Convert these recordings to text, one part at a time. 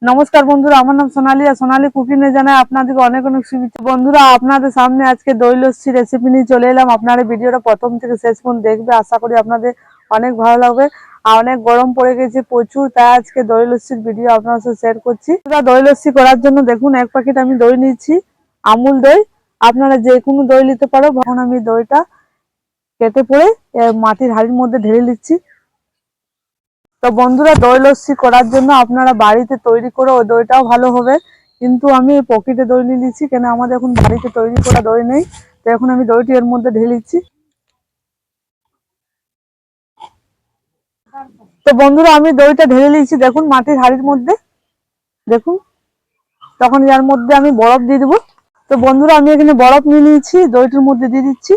নমস্কার বন্ধুরা, আমার নাম সোনালী আর সোনালী কুকিং এ জানাই আপনাদেরকে অনেক অনেক শুভেচ্ছা। বন্ধুরা, আপনাদের সামনে আজকে দই লস্যি রেসিপি নিয়ে চলে এলাম। আপনারা ভিডিওটা প্রথম থেকে শেষ পর্যন্ত দেখবে, আশা করি আপনাদের অনেক ভালো লাগবে। আর অনেক গরম পড়ে গেছে প্রচুর, তাই আজকে দই লস্যির ভিডিও আপনার সাথে শেয়ার করছি। দই লস্যি করার জন্য দেখুন, এক প্যাকেট আমি দই নিচ্ছি, আমুল দই। আপনারা যে কোনো দই নিতে পারো। এখন আমি দইটা কেটে পরে মাটির হাঁড়ির মধ্যে ঢেলে নিচ্ছি। তো বন্ধুরা, দই লস্যি করার জন্য আপনারা বাড়িতে তৈরি করে ওই দইটাও ভালো হবে, কিন্তু আমি এই পকেটে দই নিয়ে নিচ্ছি, কেন আমাদের এখন বাড়িতে তৈরি করা দই নেই। তো এখন আমি দইটি এর মধ্যে ঢেলে দিচ্ছি। তো বন্ধুরা, আমি দইটা ঢেলে নিচ্ছি দেখুন মাটির হাঁড়ির মধ্যে। দেখুন, তখন এর মধ্যে আমি বরফ দিয়ে দেবো। তো বন্ধুরা, আমি এখানে বরফ নিয়ে নিয়েছি, দইটির মধ্যে দিয়ে দিচ্ছি।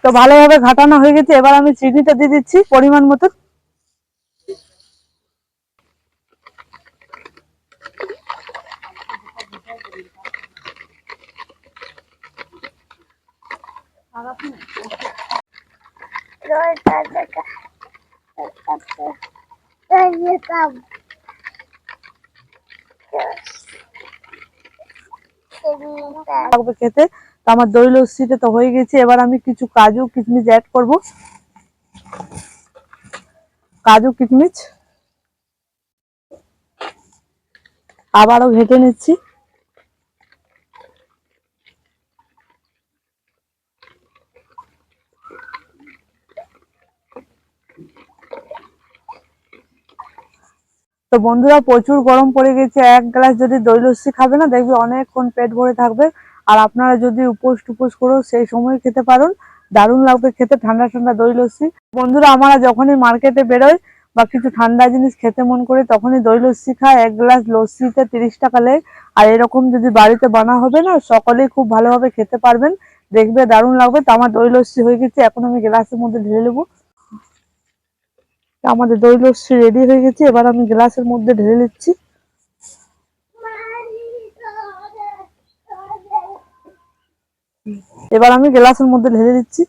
তো ভালোভাবে ঘাটানো হয়ে গেছে, এবার আমি চিনিটা দিয়ে দিচ্ছি পরিমাণ মতো। খেতে তো আমার দই লস্যিটা তো হয়ে গেছে। এবার আমি কিছু কাজু কিশমিশ অ্যাড করব। কাজু কিশমিশ আবারও ঘেটে নিচ্ছি। তো বন্ধুরা, প্রচুর গরম পড়ে গেছে, এক গ্লাস যদি দই লস্যি খাবে না, দেখবে অনেকক্ষণ পেট ভরে থাকবে। আর আপনারা যদি উপোস টুপোস করো সেই সময় খেতে পারেন, দারুণ লাগবে খেতে ঠান্ডা ঠান্ডা দই লস্যি। বন্ধুরা, আমরা যখনই মার্কেটে বেরোই বা কিছু ঠান্ডা জিনিস খেতে মন করে, তখনই দই লস্যি খাই। এক গ্লাস লস্যিতে 30 টাকা লেয়। আর এরকম যদি বাড়িতে বানা হবে না, সকলেই খুব ভালোভাবে খেতে পারবেন, দেখবে দারুণ লাগবে। তো আমার দই লস্যি হয়ে গেছে, এখন আমি গ্লাসের মধ্যে ঢেলে নেবো। আমাদের দই লস্যি রেডি হয়ে গেছে, এবার আমি গ্লাসের মধ্যে ঢেলে নিচ্ছি। এবার আমি গ্লাসের মধ্যে ঢেলে দিচ্ছি।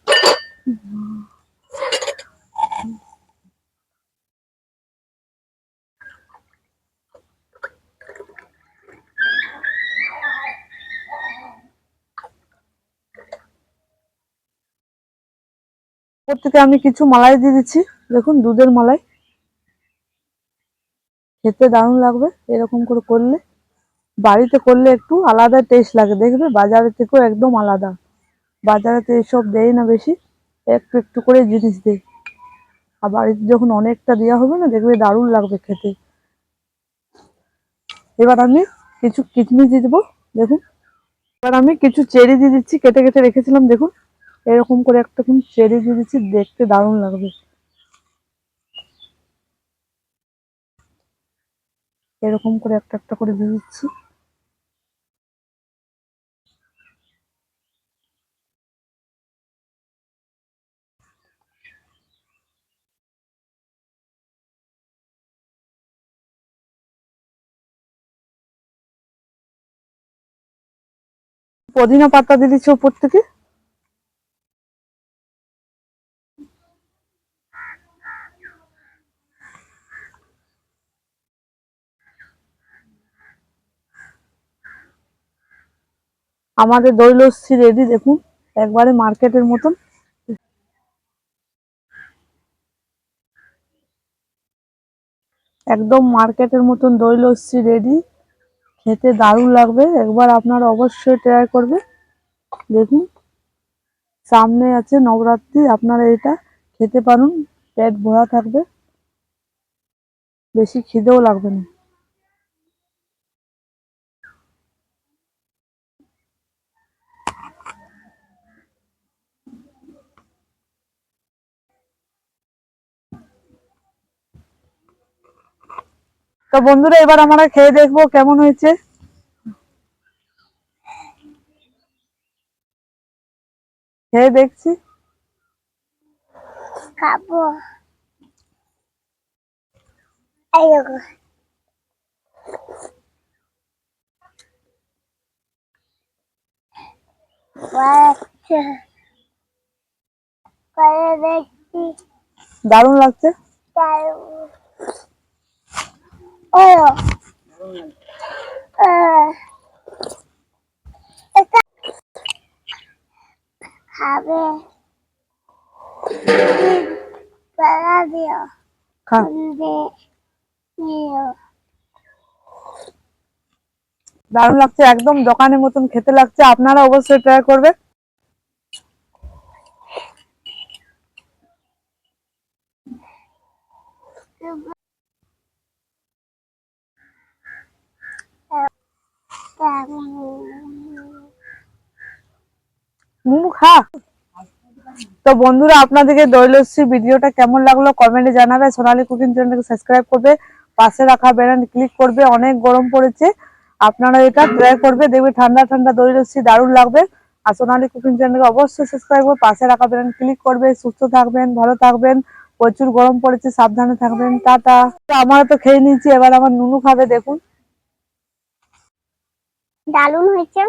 ওপর থেকে আমি কিছু মালাই দিয়ে দিচ্ছি, দেখুন দুধের মালাই। খেতে দারুণ লাগবে এরকম করে করলে। বাড়িতে করলে একটু আলাদা টেস্ট লাগে, দেখবে বাজারের থেকেও একদম আলাদা। বাজারে তো এসব দেয় না বেশি, একটু একটু করে জিনিস দেয়। আর বাড়িতে যখন অনেকটা দেওয়া হবে না, দেখবে দারুণ লাগবে খেতে। এবার আমি কিছু কিশমিশ দিয়ে দেবো, দেখুন। এবার আমি কিছু চেরি দিয়ে দিচ্ছি, কেটে কেটে রেখেছিলাম, দেখুন। এরকম করে একটা চেরি দিয়ে দিচ্ছি, দেখতে দারুণ লাগবে। এরকম করে একটা একটা করে দিয়ে দিচ্ছি। পুদিনা পাতা দিয়ে দিচ্ছি উপর থেকে। আমাদের দই লস্যি রেডি, দেখুন একবারে মার্কেটের মতন। একদম মার্কেটের মতন দই লস্যি রেডি। খেতে দারুণ লাগবে, একবার আপনারা অবশ্যই ট্রাই করবে। দেখুন, সামনে আছে নবরাত্রি, আপনারা এটা খেতে পারুন, পেট ভরা থাকবে, বেশি খিদেও লাগবে না। তো বন্ধুরা, এবার আমরা খেয়ে দেখবো কেমন হয়েছে। খেয়ে দেখছি। খাবো। আইয়ো বাচ্চা করে দেখছি দারুণ লাগছে। ও এটা খাবে পালা দিও খা। দে নিও। দারুণ লাগছে, একদম দোকানের মতন খেতে লাগছে, আপনারা অবশ্যই ট্রাই করবেন। খা। তো বন্ধুরা, আপনাদেরকে দই লস্যি ভিডিওটা কেমন লাগলো কমেন্টে জানাবে। সোনালী কুকিং চ্যানেলকে সাবস্ক্রাইব করবে, পাশে রাখা বেল আইকন ক্লিক করবে। অনেক গরম পড়েছে, আপনারা এটা ট্রাই করবে, দেখবে ঠান্ডা ঠান্ডা দই লস্যি দারুণ লাগবে। আর সোনালী কুকিং চ্যানেলকে অবশ্যই সাবস্ক্রাইব করবে, পাশে রাখা বেল আইকন ক্লিক করবে। সুস্থ থাকবেন, ভালো থাকবেন, প্রচুর গরম পড়েছে, সাবধানে থাকবেন। টাটা। আমরা তো খেয়ে নিয়েছি, এবার আমার নুনু খাবে, দেখুন। দারুণ হয়েছে।